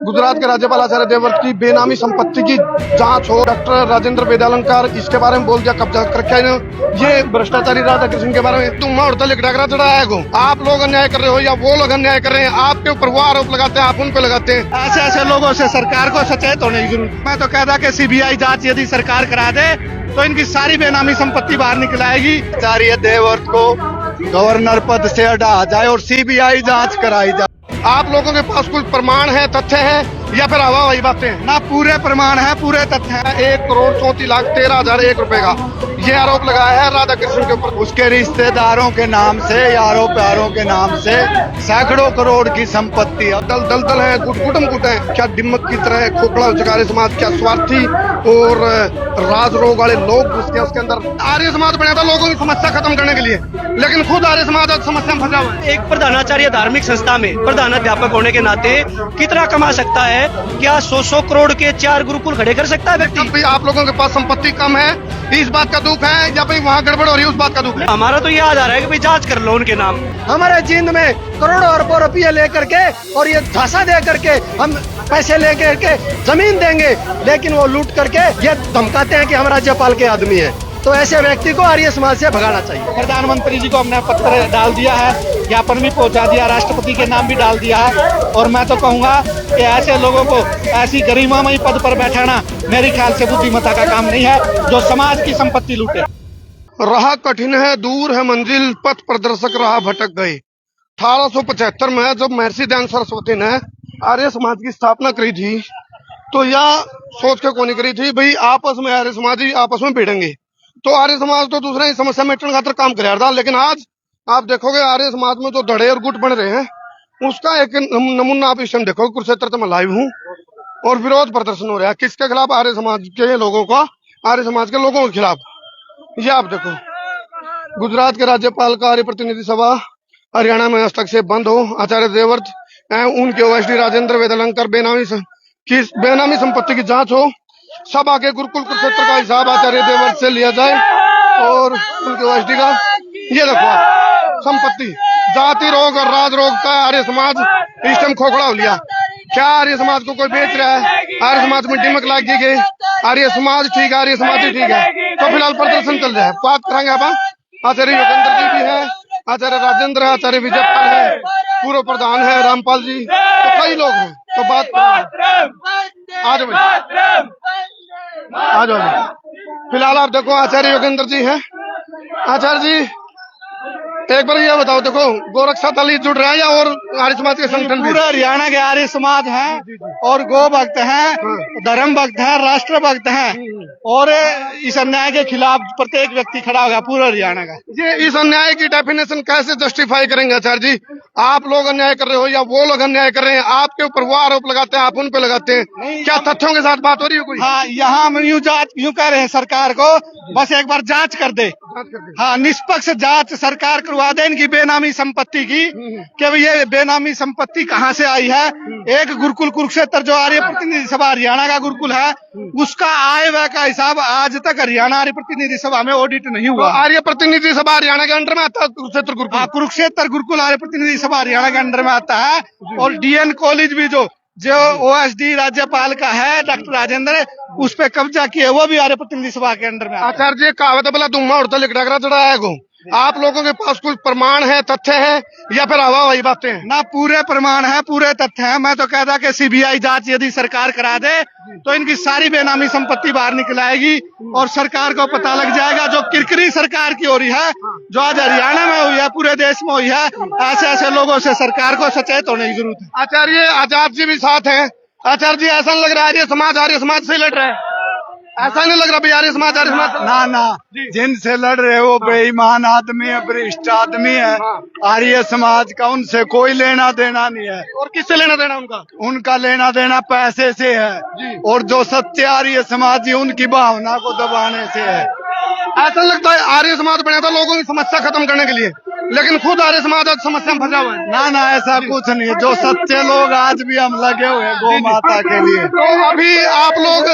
गुजरात के राज्यपाल आचार्य देवव्रत की बेनामी संपत्ति की जांच हो। डॉक्टर राजेंद्र वेदालंकार इसके बारे में बोल दिया, कब्जा कर रखा है। ये भ्रष्टाचारी राधाकृष्ण के बारे में तुम उड़ता लिख डगरा चढ़ाया गो। आप लोग अन्याय कर रहे हो या वो लोग अन्याय कर रहे हैं, आपके ऊपर वो आरोप लगाते हैं, आप उन पे लगाते हैं। ऐसे ऐसे लोगों से सरकार को सचेत होने की जरूरत। मैं तो कहता कि सीबीआई जांच यदि सरकार करा दे तो इनकी सारी बेनामी संपत्ति बाहर निकल आएगी। आचार्य देवव्रत को गवर्नर पद से हटा जाए और सीबीआई जांच कराई जाए। आप लोगों के पास कुछ प्रमाण है, तथ्य है या फिर हवाई बातें हैं? ना पूरे प्रमाण है, पूरे तथ्य है। 1,34,13,001 रुपए का ये आरोप लगाया है राधाकृष्ण के ऊपर। उसके रिश्तेदारों के नाम से, यारों प्यारों के नाम से सैकड़ों करोड़ की संपत्ति। दल है, गुटम गुट है, क्या दिमक की तरह खोखला हो चुका है समाज। क्या स्वार्थी और राज रोग वाले लोग घुस गए उसके अंदर। आर्य समाज बना था लोगों की समस्या खत्म करने के लिए, लेकिन खुद आर्य समाज आज समस्या में फंसा हुआ है। एक प्रधानाचार्य धार्मिक संस्था में प्रधानाध्यापक होने के नाते कितना कमा सकता है? क्या 100 करोड़ के 4 गुरुकुल खड़े कर सकता है व्यक्ति? भाई आप लोगों के पास संपत्ति कम है, इस बात का दुख है, या भाई वहाँ गड़बड़ हो रही है उस बात का दुख है? हमारा तो ये आधार है कि भाई जांच कर लो उनके नाम। हमारे जींद में करोड़ों अरबों रुपये लेकर के और ये झांसा दे करके हम पैसे लेकर के जमीन देंगे, लेकिन वो लूट करके ये धमकाते हैं कि हम राज्यपाल के आदमी हैं। तो ऐसे व्यक्ति को आर्य समाज से भगाना चाहिए। प्रधानमंत्री जी को हमने पत्र डाल दिया है, ज्ञापन भी पहुंचा दिया, राष्ट्रपति के नाम भी डाल दिया है। और मैं तो कहूंगा कि ऐसे लोगों को ऐसी गरिमामयी पद पर बैठाना मेरे ख्याल से बुद्धिमत्ता का काम नहीं है, जो समाज की संपत्ति लूटे। राह कठिन है, दूर है मंजिल, पथ प्रदर्शक राह भटक गए। 1875 में जब महर्षि दयानंद सरस्वती ने आर्य समाज की स्थापना करी थी, तो यह सोच के कौन करी थी भाई आपस में आर्य समाज ही आपस में भिड़ेंगे, तो आर्य समाज तो दूसरे ही समस्या मेटने खातर काम कर रहा था। लेकिन आज आप देखोगे आर्य समाज में जो धड़े और गुट बन रहे हैं, उसका एक नमूना आप इस टाइम देखोगे। कुरुक्षेत्र में लाइव हूँ और विरोध प्रदर्शन हो रहा है। किसके खिलाफ? आर्य समाज के लोगों का, आर्य समाज के लोगों के खिलाफ। ये आप देखो, गुजरात के राज्यपाल का आर्य प्रतिनिधि सभा हरियाणा में आज तक से बंद हो। आचार्य देवव्रत उनके ओएसडी राजेंद्र वेदालंकर बेनामी संपत्ति की जांच हो। सभा के गुरुकुल कुरुक्षेत्र का हिसाब आचार्य देवव्रत से लिया जाए और उनके ओएसडी का। ये देखो संपत्ति, जाति रोग और राज रोग का आर्य समाज इस टाइम खोखला हो लिया। क्या आर्य समाज को कोई बेच रहा है? आर्य समाज में डिमक लाग दी गई। आर्य समाज ठीक है, आर्य समाज ही ठीक है। तो फिलहाल प्रदर्शन चल रहा है, बात करेंगे आप। आचार्य योगेंद्र जी भी है, आचार्य राजेंद्र है, आचार्य विजयपाल है, पूर्व प्रधान है रामपाल जी, तो कई लोग हैं। तो बात करेंगे, आ जाओ भाई, आ जाओ। फिलहाल आप देखो आचार्य योगेंद्र जी हैं। आचार्य जी एक बार ये बताओ, देखो गोरक्षा दल ही जुड़ रहा है या और आर्य समाज के संगठन? पूरा हरियाणा के आर्य समाज हैं और गो भक्त हैं, धर्म भक्त हैं, राष्ट्र भक्त हैं, और इस अन्याय के खिलाफ प्रत्येक व्यक्ति खड़ा होगा पूरा हरियाणा का। ये इस अन्याय की डेफिनेशन कैसे जस्टिफाई करेंगे आचार्य जी? आप लोग अन्याय कर रहे हो या वो लोग अन्याय कर रहे हैं, आपके ऊपर वो आरोप लगाते हैं, आप उन पे लगाते हैं। क्या तथ्यों के साथ बात हो रही है कोई? हाँ, यहाँ हम यूं कह रहे हैं सरकार को, बस एक बार जांच कर दे। हाँ, निष्पक्ष जांच सरकार करवा दे इनकी बेनामी संपत्ति की, कि ये बेनामी संपत्ति कहाँ से आई है। एक गुरुकुल कुरुक्षेत्र जो आर्य प्रतिनिधि सभा हरियाणा का गुरुकुल है, उसका आय व्यय का हिसाब आज तक हरियाणा आर्य प्रतिनिधि सभा में ऑडिट नहीं हुआ। तो आर्य प्रतिनिधि सभा हरियाणा के अंडर में आता है कुरुक्षेत्र गुरुकुल? हाँ, कुरुक्षेत्र गुरुकुल आर्य प्रतिनिधि सभा हरियाणा के अंडर में आता है। और डीएन कॉलेज भी जो ओएसडी राज्यपाल का है डॉक्टर राजेंद्र, उस पे कब्जा किया, वो भी आर्य प्रतिनिधि सभा के अंडर में। आचार्य जी कहावत है, बोला धुआं उड़ता लिख डगरा चढ़ाया गो। आप लोगों के पास कुछ प्रमाण है, तथ्य है या फिर हवाई बातें हैं? ना पूरे प्रमाण है, पूरे तथ्य है। मैं तो कहता कि सीबीआई जांच यदि सरकार करा दे तो इनकी सारी बेनामी संपत्ति बाहर निकल आएगी और सरकार को पता लग जाएगा। जो किरकिरी सरकार की हो रही है, जो आज हरियाणा में हुई है, पूरे देश में हुई है, ऐसे ऐसे लोगों से सरकार को सचेत होने की जरूरत है। आचार्य आजाद जी भी साथ हैं। आचार्य जी ऐसा नहीं लग रहा है आर्य समाज से लड़ रहा है? ऐसा नहीं लग रहा भाई आर्य समाज ना ना, जिनसे लड़ रहे हो बेईमान आदमी है, भ्रष्ट आदमी है। आर्य समाज का उनसे कोई लेना देना नहीं है। और किससे लेना देना उनका? उनका लेना देना पैसे से है, और जो सच्चे आर्य समाजी उनकी भावना को दबाने से है। ऐसा लगता है आर्य समाज बना था लोगों की समस्या खत्म करने के लिए, लेकिन खुद आर्य समाज आज समस्या में फंसा हुआ है। ना ना, ऐसा कुछ नहीं है। जो सच्चे लोग आज भी हम लगे हुए हैं गौ माता के लिए। तो अभी आप लोग,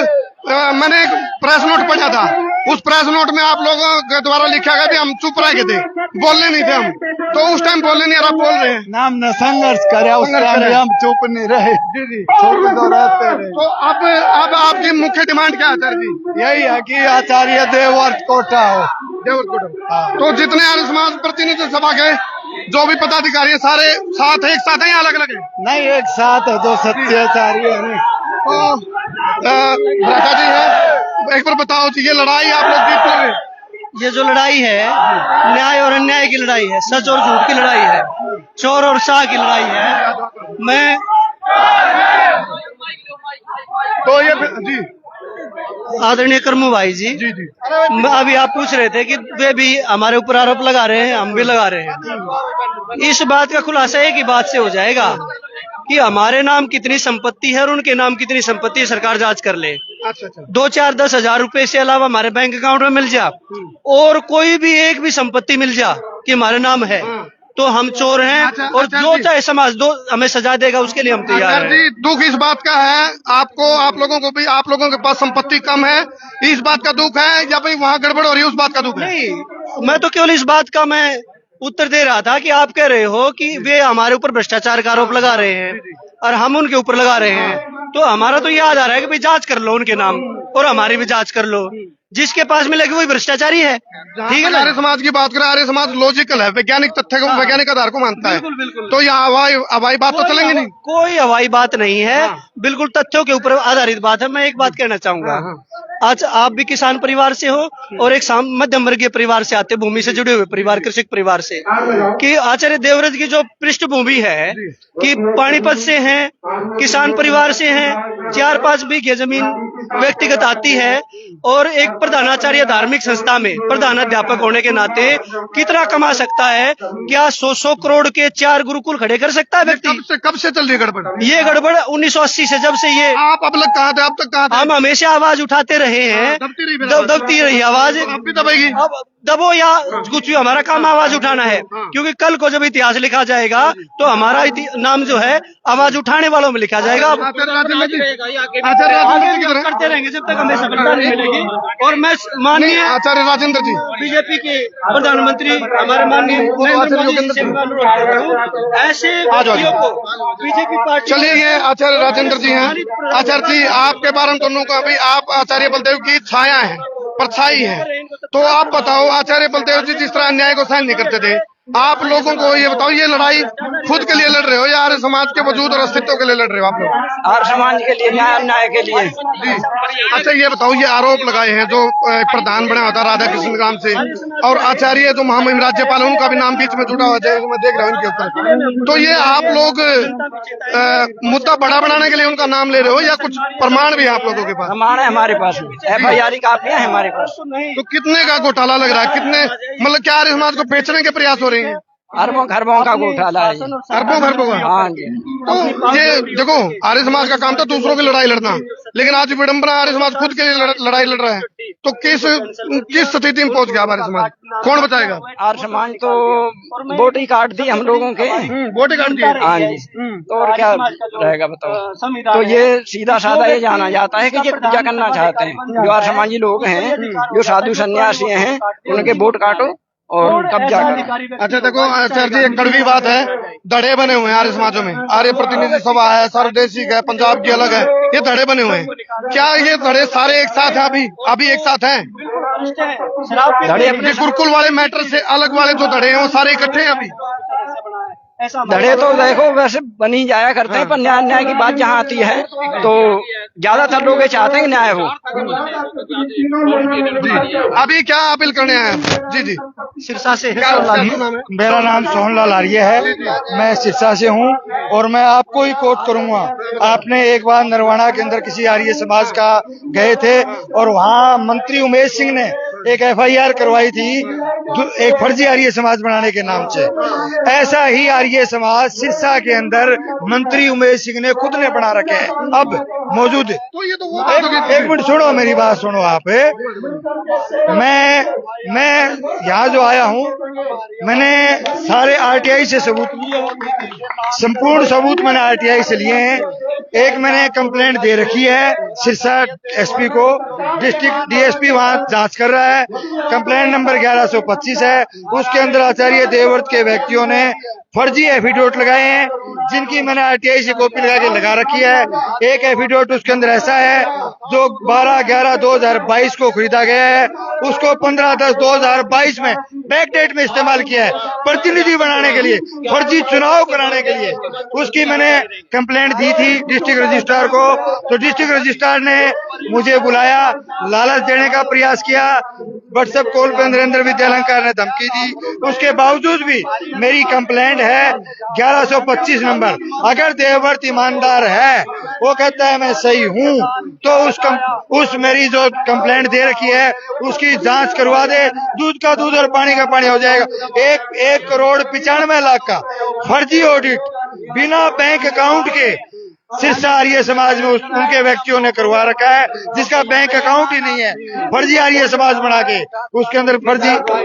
मैंने एक प्रेस नोट पढ़ा था, उस प्रेस नोट में आप लोगों के द्वारा लिखा गया भी हम चुप रह गए थे, बोलने नहीं थे हम, तो उस टाइम बोलने नहीं, आप बोल रहे हैं। नाम ने संघर्ष करे, उस टाइम भी हम चुप नहीं रहे। जी जी। चुप तो रहते रहे। तो अब आपकी मुख्य डिमांड क्या है सर जी? यही है कि आचार्य देवव्रत कोटा हो। तो जितने आर्य समाज प्रतिनिधि सभा के जो भी पदाधिकारी है सारे साथ एक साथ हैं या अलग अलग है? नहीं, एक साथ है, दो सच्चे आचार्य हैं। तो भ्राता जी है, एक बार बताओ जी, ये लड़ाई आप लोग जीत लोगे? ये जो लड़ाई है न्याय और अन्याय की लड़ाई है, सच और झूठ की लड़ाई है, चोर और शाह की लड़ाई है। मैं तो ये जी आदरणीय कर्मू भाई जी, जी जी अभी आप पूछ रहे थे कि वे भी हमारे ऊपर आरोप लगा रहे हैं, हम भी लगा रहे हैं। इस बात का खुलासा एक ही बात से हो जाएगा कि हमारे नाम कितनी संपत्ति है और उनके नाम कितनी संपत्ति है, सरकार जांच कर ले। अच्छा 2-4-10 हज़ार रुपए से अलावा हमारे बैंक अकाउंट में मिल जा और कोई भी एक भी संपत्ति मिल जा कि हमारे नाम है, तो हम चोर हैं। और जो चाहे समाज दो हमें सजा देगा, उसके लिए हम तैयार हैं। जी, दुख इस बात का है आपको, आप लोगों को भी, आप लोगों के पास संपत्ति कम है, इस बात का दुख है, या भाई वहाँ गड़बड़ हो रही है उस बात का दुख है? नहीं, मैं तो केवल इस बात का मैं उत्तर दे रहा था कि आप कह रहे हो कि वे हमारे ऊपर भ्रष्टाचार का आरोप लगा रहे हैं और हम उनके ऊपर लगा रहे हैं, तो हमारा तो ये आधार है कि भाई जांच कर लो उनके नाम और हमारी भी जांच कर लो, जिसके पास मिलेगी वही भ्रष्टाचारी है। ठीक है ना? आर्य समाज की बात करें, आर्य समाज लॉजिकल है, वैज्ञानिक तथ्य को वैज्ञानिक आधार को मानता है, बिल्कुल। तो यहाँ हवाई बात तो चलेंगे नहीं। कोई हवाई बात नहीं है, बिल्कुल तथ्यों के ऊपर आधारित बात है। मैं एक बात कहना चाहूंगा, आज आप भी किसान परिवार से हो और एक मध्यम वर्गीय परिवार से आते, भूमि से जुड़े हुए परिवार, कृषक परिवार से, कि आचार्य देवव्रत की जो पृष्ठभूमि है कि पानीपत से हैं, किसान परिवार से हैं, 4-5 बीघे जमीन व्यक्तिगत आती है और एक प्रधानाचार्य धार्मिक संस्था में प्रधानाध्यापक होने के नाते कितना कमा सकता है? क्या 100 करोड़ के 4 गुरुकुल खड़े कर सकता है व्यक्ति? कब से चल रही है गड़बड़? ये गड़बड़ 1980 से, जब से ये आप अब लग कहा थे, अब तक कहा था? हम हमेशा आवाज उठाते रहे हैं, दबती रही आवाज, अब भी दबेगी। अब दबो या कुछ भी, हमारा काम आवाज उठाना है, क्योंकि कल को जब इतिहास लिखा जाएगा तो हमारा नाम जो है आवाज उठाने वालों में लिखा जाएगा। आचार्य करते रहेंगे जब तक हमें सफलता नहीं मिलेगी। और मैं माननीय आचार्य राजेंद्र जी, बीजेपी के प्रधानमंत्री हमारे माननीय नरेंद्र मोदी जी से अनुरोध कर रहा हूँ, ऐसे व्यक्तियों को बीजेपी पार्टी। चलिए, ये आचार्य राजेंद्र जी हैं। आचार्य जी, आपके बारे में दोनों का भी, आप आचार्य बलदेव की छाया है, परछाई है, तो आप बताओ, आचार्य बलदेव जी जिस तरह अन्याय को सहन नहीं करते थे, आप लोगों को ये बताओ, ये लड़ाई खुद के लिए लड़ रहे हो या आर्य समाज के वजूद और अस्तित्व के लिए लड़ रहे हो आप लोग? आर्य समाज के लिए, न्याय अन्याय के लिए। जी। अच्छा, ये बताओ, ये आरोप लगाए हैं जो प्रधान बना होता राधा कृष्ण नाम से, और आचार्य जो महामहिम राज्यपाल है उनका भी नाम बीच में जुड़ा हुआ है, मैं देख रहा हूँ इनके ऊपर, तो ये आप लोग मुद्दा बड़ा बनाने के लिए उनका नाम ले रहे हो या कुछ प्रमाण भी है आप लोगों के पास? प्रमाण है हमारे पास, FIR कापियां है हमारे पास। तो कितने का घोटाला लग रहा है? कितने, मतलब क्या आर्य समाज को बेचने के प्रयास हो रहे हैं? अरबों खरबों का घोटाला है। अरबों खरबों का? हाँ जी। तो ये देखो, आर्य समाज का काम था दूसरों की लड़ाई लड़ना, लेकिन आज विडंबना आर्य समाज खुद के लिए लड़ाई लड़ रहा है, तो किस स्थिति में पहुंच गया हमारे समाज? कौन बचाएगा? आर्य समाज तो वोट ही काट दी हम लोगों के, वोट ही काट दिए। हाँ जी, तो और क्या रहेगा बताओ? तो ये सीधा साधा ये जाना जाता है कि ये पूजा करना चाहते हैं जो आर्य समाजी लोग हैं, जो साधु सन्यासी हैं, उनके वोट काटो और कब्जा करो। अच्छा देखो आचार्य जी, एक कड़वी बात है, धड़े बने हुए हैं आर्य समाजों में, आर्य प्रतिनिधि सभा है, सर्वदेशिक है, पंजाब की अलग है, ये धड़े बने हुए हैं। क्या ये धड़े सारे एक साथ हैं? अभी एक साथ हैं? धड़े अपने गुरुकुल वाले मैटर से अलग वाले जो धड़े हैं वो सारे इकट्ठे हैं अभी? धड़े तो देखो वैसे बनी जाया करते हैं, पर न्याय अन्याय की बात जहाँ आती है तो ज्यादातर लोग ये चाहते हैं कि न्याय हो। अभी क्या अपील करने आए हैं? जी जी, सिरसा से मेरा नाम सोहनलाल आर्य है, मैं सिरसा से हूँ और मैं आपको ही कोट करूंगा। आपने एक बार नरवाना के अंदर किसी आर्य समाज का गए थे और वहाँ मंत्री उमेश सिंह ने एक FIR करवाई थी एक फर्जी आर्य समाज बनाने के नाम से। ऐसा ही आर्य समाज सिरसा के अंदर मंत्री उमेश सिंह ने खुद ने बना रखे है अब मौजूद। तो ये तो एक मिनट सुनो, मेरी बात सुनो आप। मैं यहाँ जो आया हूँ, मैंने सारे RTI से सबूत लिए, संपूर्ण सबूत मैंने RTI से लिए हैं। एक मैंने कंप्लेंट दे रखी है सिरसा SP को, डिस्ट्रिक्ट डीएसपी वहां जांच कर रहा है। कंप्लेंट नंबर 1125 है। उसके अंदर आचार्य देवव्रत के व्यक्तियों ने फर्जी एफिडेविट लगाए हैं, जिनकी मैंने आरटीआई से कॉपी लगा रखी है। एक एफिडेविट उसके अंदर ऐसा है जो 12/11/2022 को खरीदा गया है, उसको 15/10/2022 में बैक डेट में इस्तेमाल किया है प्रतिनिधि बनाने के लिए, फर्जी चुनाव कराने के लिए। उसकी मैंने कंप्लेंट दी थी डिस्ट्रिक्ट रजिस्ट्रार को, तो डिस्ट्रिक्ट रजिस्ट्रार ने मुझे बुलाया, लालच देने का प्रयास किया, व्हाट्सएप कॉल पे नरेंद्र विद्यालंकार ने धमकी दी। उसके बावजूद भी मेरी कंप्लेंट है 1125 नंबर। अगर देवव्रत ईमानदार है, वो कहता है मैं सही हूं, तो उस मेरी जो कंप्लेंट दे रखी है उसकी जांच करवा दे। दूध का दूध और पानी का पानी हो जाएगा। 1,95,00,000 का फर्जी ऑडिट बिना बैंक अकाउंट के सिरसा आर्य समाज में उनके व्यक्तियों ने करवा रखा है, जिसका बैंक अकाउंट ही नहीं है। फर्जी आर्य समाज बना के उसके अंदर फर्जी। तो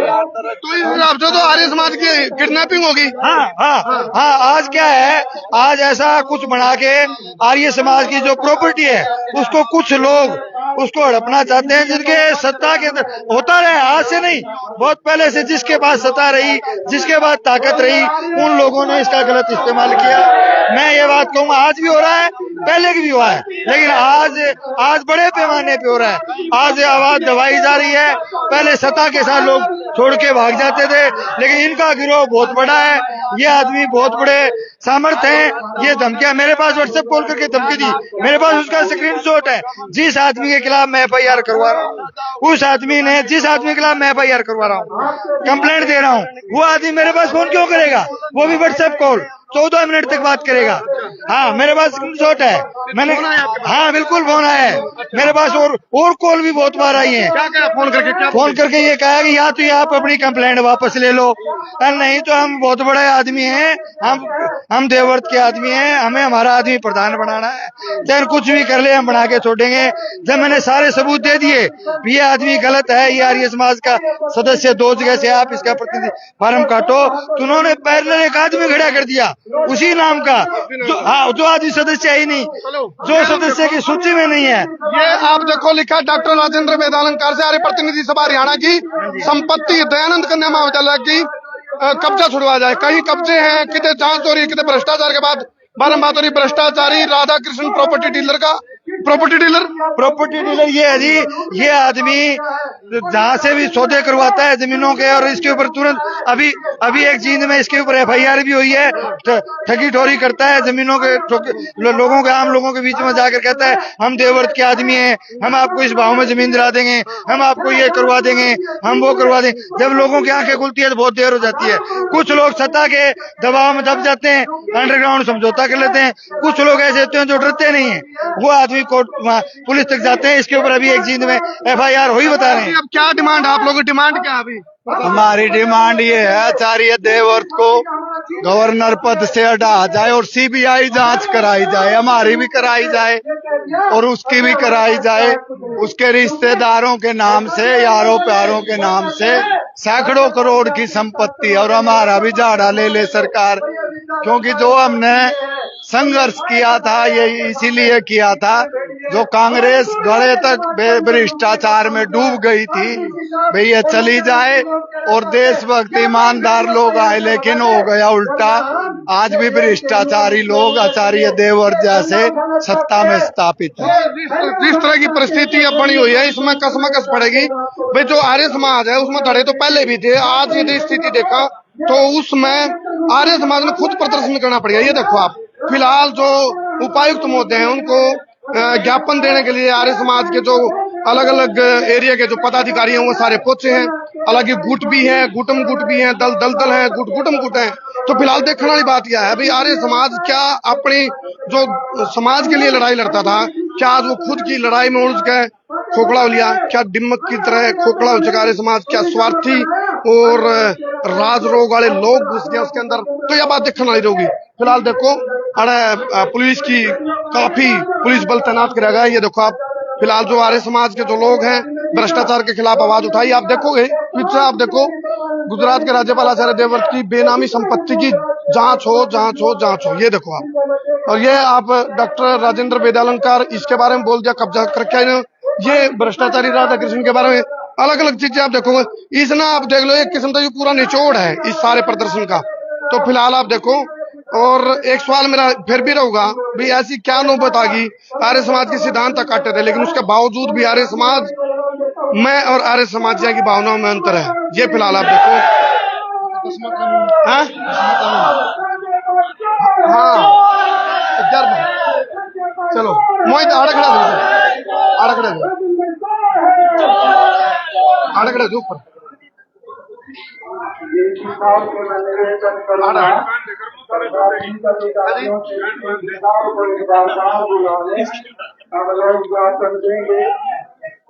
इस हिसाब से तो आर्य समाज की किडनैपिंग होगी। हाँ, आज क्या है, आज ऐसा कुछ बना के आर्य समाज की जो प्रॉपर्टी है उसको कुछ लोग उसको हड़पना चाहते हैं, जिनके सत्ता के अंदर होता रहे, आज से नहीं, बहुत पहले से जिसके पास सत्ता रही, जिसके पास ताकत रही, उन लोगों ने इसका गलत इस्तेमाल किया। मैं ये बात कहूंगा, आज भी हो रहा है, पहले भी हुआ है, लेकिन आज बड़े पैमाने पे हो रहा है। आज आवाज दबाई जा रही है। पहले सत्ता के साथ लोग छोड़ के भाग जाते थे, लेकिन इनका गिरोह बहुत बड़ा है। ये आदमी बहुत बड़े सामर्थ्य हैं। ये धमकियां मेरे पास व्हाट्सएप कॉल करके धमकी दी, मेरे पास उसका स्क्रीनशॉट है। जिस आदमी के खिलाफ मैं एफआईआर करवा रहा हूँ, उस आदमी ने जिस आदमी के खिलाफ मैं एफआईआर करवा रहा हूँ, कंप्लेंट दे रहा हूँ, वो आदमी मेरे पास फोन क्यों करेगा? वो भी व्हाट्सएप कॉल 14 मिनट तक बात करेगा। हाँ, मेरे पास स्क्रीनशॉट है, मैंने हाँ बिल्कुल फोन आया है मेरे पास, और कॉल भी बहुत बार आई है। क्या फोन करके ये कहा कि या तो आप अपनी कंप्लेंट वापस ले लो, और नहीं तो हम बहुत बड़े आदमी हैं, हम देवव्रत के आदमी हैं, हमें हमारा आदमी प्रधान बनाना है, चाहे कुछ भी कर ले हम बना के छोड़ेंगे। जब मैंने सारे सबूत दे दिए ये आदमी गलत है, ये आर्य समाज का सदस्य 2 जगह से आप इसका प्रतिनिधि फार्म काटो, तो उन्होंने पैरेलल एक आदमी खड़ा कर दिया उसी नाम का, जो आदमी सदस्य ही नहीं, जो सदस्य की सूची में नहीं है। ये आप देखो, लिखा डॉक्टर राजेंद्र वेदालंकार से आर्य प्रतिनिधि सभा हरियाणा की संपत्ति दयानंद कन्या महाविद्यालय की कब्जा छुड़वा जाए। कहीं कब्जे हैं, कितने जांच हो रही है, कितने भ्रष्टाचार के बाद बात हो रही। भ्रष्टाचारी राधा कृष्ण प्रॉपर्टी डीलर ये है जी, ये आदमी जहाँ से भी सौदे करवाता है जमीनों के, और इसके ऊपर तुरंत अभी एक जींद में इसके ऊपर एफआईआर भी हुई है। ठगी ठोरी करता है जमीनों के, लोगों के, आम लोगों के बीच में जाकर कहता है हम देवव्रत के आदमी हैं, हम आपको इस भाव में जमीन दिला देंगे, हम आपको ये करवा देंगे, हम वो करवा देंगे। जब लोगों की आंखें खुलती है तो बहुत देर हो जाती है। कुछ लोग सत्ता के दबाव में दब जाते हैं, अंडरग्राउंड समझौता कर लेते हैं। कुछ लोग ऐसे होते हैं जो डरते नहीं है, वो आदमी कोर्ट पुलिस तक जाते हैं। इसके ऊपर अभी एक जींद में एफआईआर हुई, बता रहे हैं। अब क्या डिमांड, आप लोगों की डिमांड क्या अभी? हमारी डिमांड ये है आचार्य देवव्रत को गवर्नर पद से हटा जाए और सीबीआई जांच कराई जाए, हमारी भी कराई जाए और उसकी भी कराई जाए। उसके रिश्तेदारों के नाम से, यारों प्यारों के नाम से सैकड़ों करोड़ की संपत्ति, और हमारा भी झाड़ा ले ले सरकार, क्योंकि जो हमने संघर्ष किया था ये इसीलिए किया था, जो कांग्रेस गले तक भ्रष्टाचार में डूब गई थी, भाई ये चली जाए और देशभक्त ईमानदार लोग आए, लेकिन हो गया उल्टा। आज भी भ्रष्टाचारी लोग आचार्य देवव्रत जैसे सत्ता में स्थापित है। जिस तरह की परिस्थिति अब बनी हुई है, इसमें कसमकस पड़ेगी। भाई जो आर्य समाज है उसमें धड़े तो पहले भी थे, आज यदि स्थिति देखा तो उसमें आर्य समाज में खुद प्रदर्शन करना पड़ेगा। ये देखो आप, फिलहाल जो उपायुक्त महोदय हैं उनको ज्ञापन देने के लिए आर्य समाज के जो अलग अलग एरिया के जो पदाधिकारी हैं वो सारे पहुंचे हैं। हालांकि गुट भी है, गुटम गुट भी है, दल है, गुटम गुट है। तो फिलहाल देखने वाली बात यह है भाई, आर्य समाज क्या अपनी जो समाज के लिए लड़ाई लड़ता था, क्या आज वो खुद की लड़ाई में उलझ गए, खोखला हो लिया? क्या दिम्मक की तरह खोखला हो चुका आर्य समाज? क्या स्वार्थी और राज रोग वाले लोग घुस गए उसके अंदर? तो यह बात देखने वाली रहेगी। फिलहाल देखो, अरे पुलिस की काफी पुलिस बल तैनात किया गया है। ये देखो आप, फिलहाल जो आर्य समाज के जो लोग हैं भ्रष्टाचार के खिलाफ आवाज उठाई। आप देखोगे पीछे, आप देखो गुजरात के राज्यपाल आचार्य देवव्रत की बेनामी संपत्ति की जांच हो। ये देखो आप, और ये आप डॉक्टर राजेंद्र वेदालंकार इसके बारे में बोल दिया, कब्जा करके ये भ्रष्टाचारी राधा कृष्ण के बारे में अलग अलग चीजें आप देखोगे। इस ना आप देख लो एक किस्म का ये पूरा निचोड़ है इस सारे प्रदर्शन का। तो फिलहाल आप देखो, और एक सवाल मेरा फिर भी रहूगा भी ऐसी क्या नौबत आ गई, आर्य समाज के सिद्धांत तक काटे थे लेकिन उसके बावजूद भी आर्य समाज में और आर्य समाजिया की भावनाओं में अंतर है। ये फिलहाल आप देखो। हाँ हाँ चलो मोहित आड़कड़ा दो ऊपर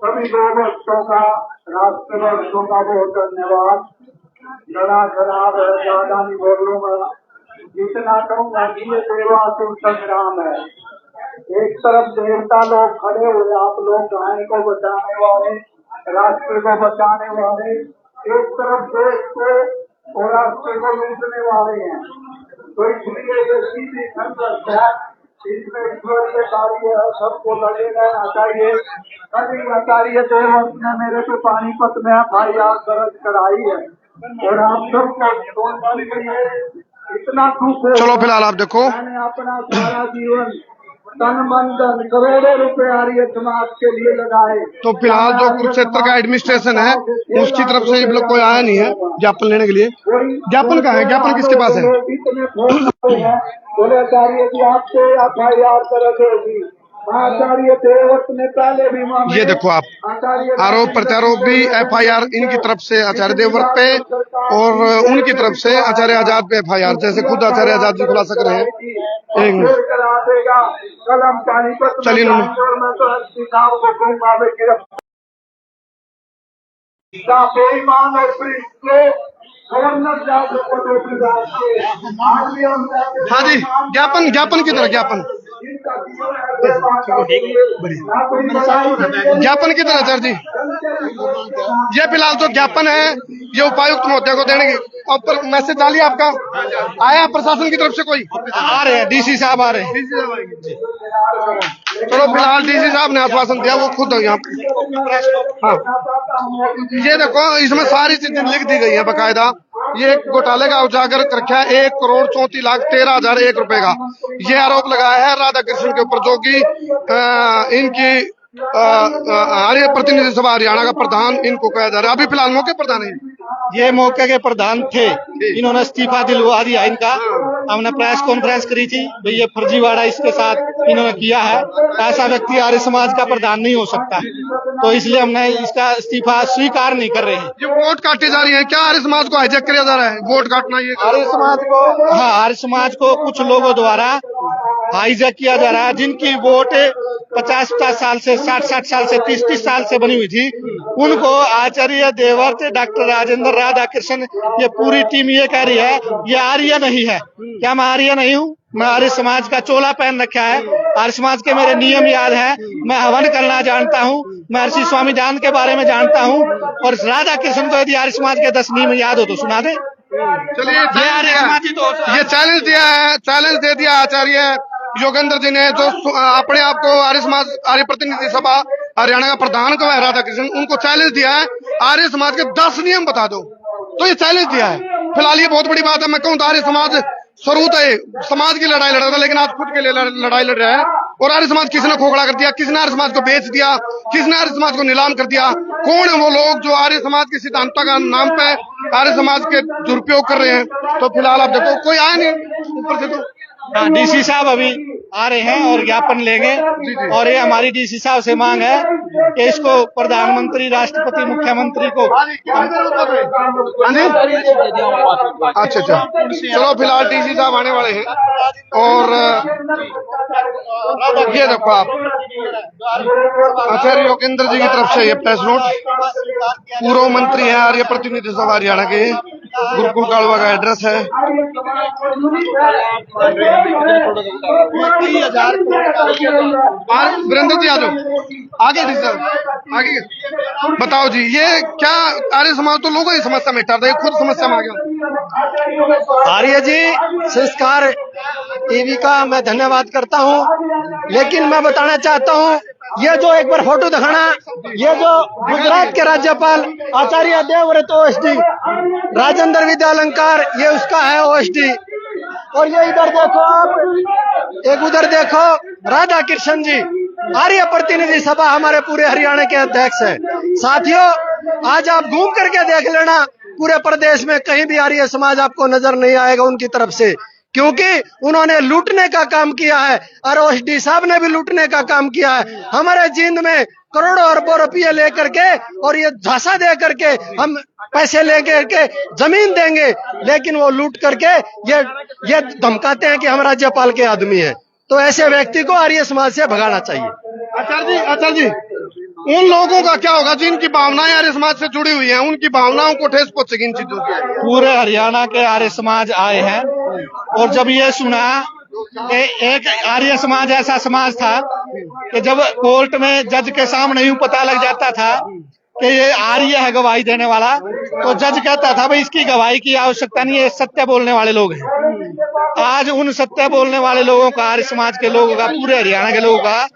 सभी दोस्तों का राष्ट्रवासियों का बहुत धन्यवाद। लड़ा खराब है, ज्यादा नहीं बोलूंगा, जितना कहूँगा कि ये सेवा से संग्राम है। एक तरफ देवता लोग खड़े हुए, आप लोग गाय को बचाने वाले, राष्ट्र को बचाने वाले, एक तरफ देश को और राष्ट्र को लूटने वाले हैं। तो इसलिए ये सीधी संघर्ष है, इसमें ईश्वरीय कार्य है, सबको लगे रहना चाहिए। कभी आचार्य देवव्रत ने मेरे पे पानीपत में FIR दर्ज कराई है और आप सबको इतना दुख है। चलो फिलहाल आप देखो, मैंने अपना सारा जीवन तन मन धन करोड़ों रुपए आर्य समाज के लिए लगाए। तो फिलहाल जो कुरुक्षेत्र का एडमिनिस्ट्रेशन है उसकी तरफ से ये लोग कोई आया नहीं है ज्ञापन लेने के लिए। ज्ञापन कहाँ है, ज्ञापन किसके पास है? इतने फोन हैं, बोले आचार्य जी आपसे FIR दर्ज होगी। आचार्य देवव्रत ने पहले भी ये देखो आप, आरोप प्रत्यारोप भी FIR इनकी तरफ से आचार्य देवव्रत पे और उनकी तरफ से आचार्य आजाद पे FIR, जैसे खुद आचार्य आजाद जी खुलासा कर रहे हैं। एक मिनट चलिए बेईमान और हाँ जी, ज्ञापन की तरह ज्ञापन की तरह सर जी। ये फिलहाल तो ज्ञापन है, ये उपायुक्त महोदय को देने की। और मैसेज डालिए आपका आया प्रशासन की तरफ से कोई? आ रहे हैं, DC साहब आ रहे हैं। चलो फिलहाल DC साहब ने आश्वासन दिया, वो खुद यहाँ पे। हाँ ये देखो, इसमें सारी चीजें लिख दी गई है बकायदा। ये घोटाले का उजागर कर रखा है 1,34,13,001 रुपए का। ये आरोप लगाया है राधा कृष्ण के ऊपर, जो कि इनकी आर्य प्रतिनिधि सभा हरियाणा का प्रधान इनको कहा जा रहा है। अभी फिलहाल मौके प्रधान है, ये मौके के प्रधान थे, इन्होंने इस्तीफा दिलवा दिया इनका। हमने प्रेस कॉन्फ्रेंस करी थी, भाई ये फर्जीवाड़ा इसके साथ इन्होंने किया है, ऐसा व्यक्ति आर्य समाज का प्रधान नहीं हो सकता, तो इसलिए हमने इसका इस्तीफा स्वीकार नहीं कर रहे हैं। ये वोट काटी जा रही है क्या? आर्य समाज को हाईजैक किया जा रहा है वोट काटना? ये आर्य समाज को, हाँ, आर्य समाज को कुछ लोगों द्वारा हाईजैक किया जा रहा है, जिनकी वोट 50-50 साल से 60-60 साल से 30-30 साल से बनी हुई थी, उनको आचार्य देवव्रत, डॉक्टर राजेंद्र, राधा कृष्ण, ये पूरी टीम ये कह रही है ये आर्य नहीं है। क्या मैं आर्य नहीं हूँ? मैं आर्य समाज का चोला पहन रखा है, आर्य समाज के मेरे नियम याद है, मैं हवन करना जानता हूँ, महर्षि स्वामी दान के बारे में जानता हूँ, और राधा कृष्ण को यदि आर्य समाज के 10 नियम याद हो तो सुना दे। चलिए ये चैलेंज दिया है, चैलेंज दे दिया आचार्य योगेंद्र जी ने, जो अपने आप को आर्य समाज, आर्य प्रतिनिधि सभा हरियाणा का प्रधान को है राधा कृष्ण, उनको चैलेंज दिया है आर्य समाज के 10 नियम बता दो। तो ये चैलेंज दिया है। फिलहाल ये बहुत बड़ी बात है। मैं कहूँ तो आर्य समाज स्वरूप है, समाज की लड़ाई लड़ रहा था, लेकिन आज खुद के लिए लड़ाई लड़ रहा है। और आर्य समाज किसने खोखला कर दिया, किसने आर्य समाज को बेच दिया, किसने आर्य समाज को नीलाम कर दिया? कौन है वो लोग जो आर्य समाज के सिद्धांतों का नाम पे आर्य समाज के दुरुपयोग कर रहे हैं? तो फिलहाल आप देखो कोई आया नहीं ऊपर से। तो DC साहब अभी आ रहे हैं और ज्ञापन लेंगे, और ये हमारी DC साहब से मांग है कि इसको प्रधानमंत्री, राष्ट्रपति, मुख्यमंत्री को। अच्छा, चलो फिलहाल DC साहब आने वाले हैं। और ये देखो आप, आचार्य योगेंद्र जी की तरफ से ये प्रेस नोट, पूर्व मंत्री है आर्य प्रतिनिधि सभा हरियाणा के, गुरुकुल कालवा का एड्रेस है। वीरेंद्र जी आ जाओ आगे, आगे बताओ जी, ये क्या आर्य समाज तो लोगों की समस्या मिटा रहा है, खुद समस्या में आ गया। आर्य जी संस्कार TV का मैं धन्यवाद करता हूं, लेकिन मैं बताना चाहता हूं ये जो एक बार फोटो दिखाना, ये जो गुजरात के राज्यपाल आचार्य देवव्रत ओएसडी राजेंद्र विद्यालंकार, ये उसका है ओएसडी। और ये इधर देखो आप, एक उधर देखो राधा कृष्ण जी, आर्य प्रतिनिधि सभा हमारे पूरे हरियाणा के अध्यक्ष है। साथियों, आज आप घूम करके देख लेना, पूरे प्रदेश में कहीं भी आर्य समाज आपको नजर नहीं आएगा उनकी तरफ से, क्योंकि उन्होंने लूटने का काम किया है और ओएसडी साहब ने भी लूटने का काम किया है। हमारे जींद में करोड़ों अरबों रुपये लेकर के और ये झांसा दे करके हम पैसे लेकर के जमीन देंगे, लेकिन वो लूट करके ये धमकाते हैं कि हम राज्यपाल के आदमी हैं। तो ऐसे व्यक्ति को आर्य समाज से भगाना चाहिए। आचार्य जी, उन लोगों का क्या होगा जिनकी भावनाएं आर्य समाज से जुड़ी हुई हैं, उनकी भावनाओं को ठेस पहुंचेगी इन चीजों की? पूरे हरियाणा के आर्य समाज आए हैं और जब ये सुना एक आर्य समाज ऐसा समाज था कि जब कोर्ट में जज के सामने यूं पता लग जाता था कि ये आर्य है गवाही देने वाला, तो जज कहता था भाई इसकी गवाही की आवश्यकता नहीं है, सत्य बोलने वाले लोग हैं। आज उन सत्य बोलने वाले लोगों का, आर्य समाज के लोगों का, पूरे हरियाणा के लोगों का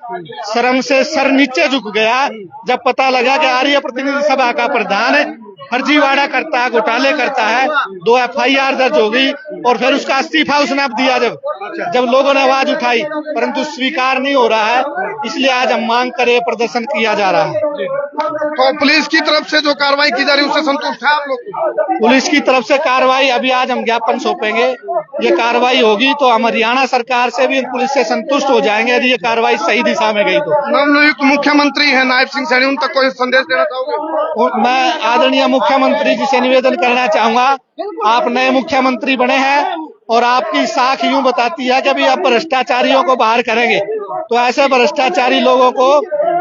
शर्म से सर नीचे झुक गया जब पता लगा कि आर्य प्रतिनिधि सभा का प्रधान फर्जीवाड़ा करता है, घोटाले करता है। 2 FIR दर्ज हो गई और फिर उसका इस्तीफा उसने अब दिया जब लोगों ने आवाज उठाई, परंतु स्वीकार नहीं हो रहा है। इसलिए आज हम मांग करे, प्रदर्शन किया जा रहा है। तो पुलिस की तरफ से जो कार्रवाई की जा रही है उससे संतुष्ट है आप लोग? पुलिस की तरफ से कार्रवाई, अभी आज हम ज्ञापन सौंपेंगे, ये कार्रवाई होगी तो हम हरियाणा सरकार से भी, पुलिस से संतुष्ट हो जाएंगे यदि ये कार्रवाई सही दिशा में गई तो। नवनियुक्त मुख्यमंत्री है नायब सिंह सैनी, उन तक कोई संदेश देना चाहोगे? मैं आदरणीय मुख्यमंत्री जी से निवेदन करना चाहूंगा, आप नए मुख्यमंत्री बने हैं और आपकी साख यूं बताती है कि अभी आप भ्रष्टाचारियों को बाहर करेंगे, तो ऐसे भ्रष्टाचारी लोगों को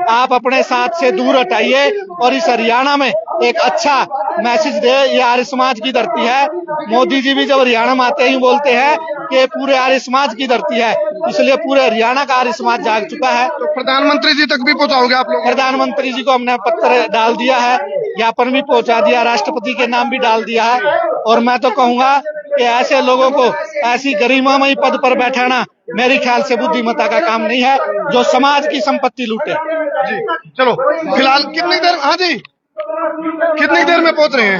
आप अपने साथ से दूर हटाइए और इस हरियाणा में एक अच्छा मैसेज दे। ये आर्य समाज की धरती है। मोदी जी भी जब हरियाणा में आते ही बोलते हैं कि पूरे आर्य समाज की धरती है, इसलिए पूरे हरियाणा का आर्य समाज जाग चुका है। तो प्रधानमंत्री जी तक भी पहुंचाओगे आप लोग? प्रधानमंत्री जी को हमने पत्र डाल दिया है, ज्ञापन भी पहुंचा दिया, राष्ट्रपति के नाम भी डाल दिया है। और मैं तो कहूंगा कि ऐसे लोगों को ऐसी गरिमामयी पद पर बैठाना मेरे ख्याल से बुद्धिमत्ता का काम नहीं है, जो समाज की संपत्ति लूटे। जी चलो, फिलहाल कितनी देर, हाँ जी, कितनी देर में पहुंच रहे हैं?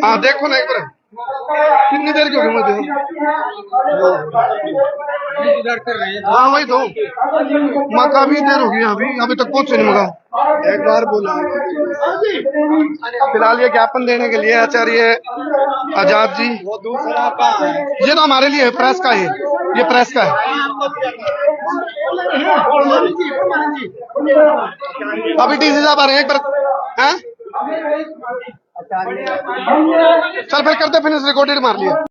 हाँ देखो ना एक बार, कितनी देर की होगी मुझे? हाँ वही तो, माँ काफी देर होगी, अभी तक पहुंचे नहीं मगा। एक बार बोला। फिलहाल ये ज्ञापन देने के लिए आचार्य आजाद जी, ये तो हमारे लिए प्रेस का है, ये प्रेस का है। अभी डीसी साहब आ रहे हैं एक बार, हैं? चल फिर करते फिनिश, रिकॉर्डेड मार लिया।